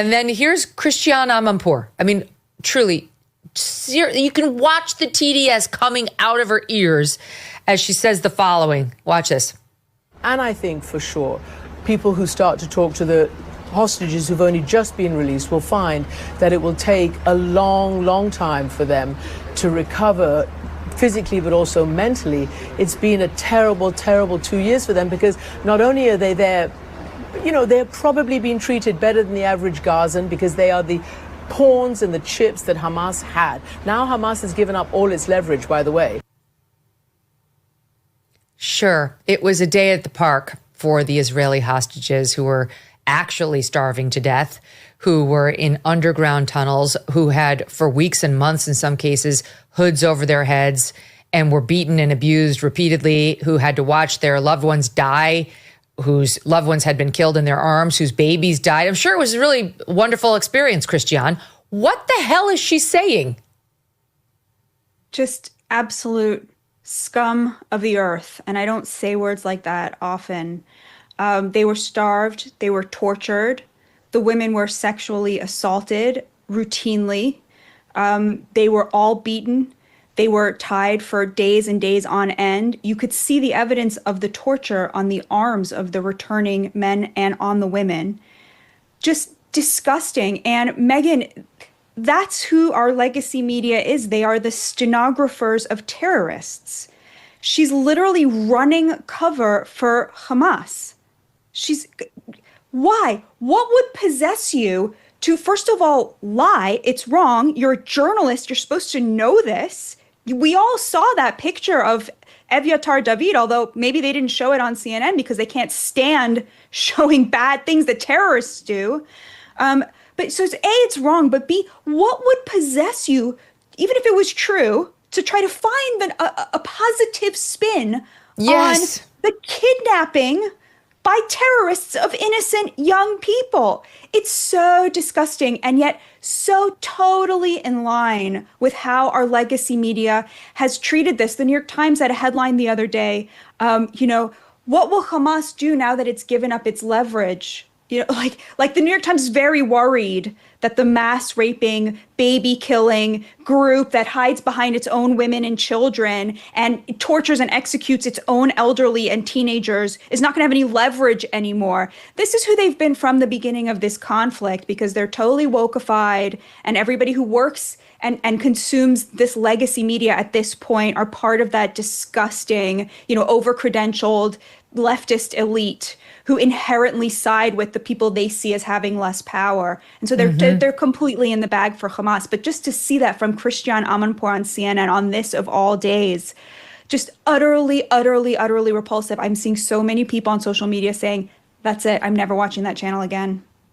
And then here's Christiane Amanpour. I mean, truly, you can watch the TDS coming out of her ears as she says the following. Watch this. And I think for sure, people who start to talk to the hostages who've only just been released will find that it will take a long, long time for them to recover physically, but also mentally. It's been a terrible, terrible 2 years for them, because not only are they there, you know, they're probably being treated better than the average Gazan because they are the pawns and the chips that Hamas had. Now Hamas has given up all its leverage, by the way. Sure, it was a day at the park for the Israeli hostages who were actually starving to death, who were in underground tunnels, who had for weeks and months, in some cases, hoods over their heads and were beaten and abused repeatedly, who had to watch their loved ones die, whose loved ones had been killed in their arms, whose babies died. I'm sure it was a really wonderful experience, Christiane. What the hell is she saying? Just absolute scum of the earth. And I don't say words like that often. They were starved. They were tortured. The women were sexually assaulted routinely. They were all beaten. They were tied for days and days on end. You could see the evidence of the torture on the arms of the returning men and on the women. Just disgusting. And Megyn, that's who our legacy media is. They are the stenographers of terrorists. She's literally running cover for Hamas. Why? What would possess you to, first of all, lie? It's wrong. You're a journalist. You're supposed to know this. We all saw that picture of Evyatar David, although maybe they didn't show it on CNN because they can't stand showing bad things that terrorists do. But so it's wrong, but B, what would possess you, even if it was true, to try to find a positive spin on the kidnapping by terrorists of innocent young people? It's so disgusting, and yet so totally in line with how our legacy media has treated this. The New York Times had a headline the other day, what will Hamas do now that it's given up its leverage? Like the New York Times is very worried that the mass raping, baby killing group that hides behind its own women and children and tortures and executes its own elderly and teenagers is not going to have any leverage anymore. This is who they've been from the beginning of this conflict, because they're totally wokeified, and everybody who works and consumes this legacy media at this point are part of that disgusting, over-credentialed leftist elite who inherently side with the people they see as having less power. And so they're completely in the bag for Hamas. But just to see that from Christiane Amanpour on CNN on this of all days, just utterly, utterly, utterly repulsive. I'm seeing so many people on social media saying, that's it, I'm never watching that channel again.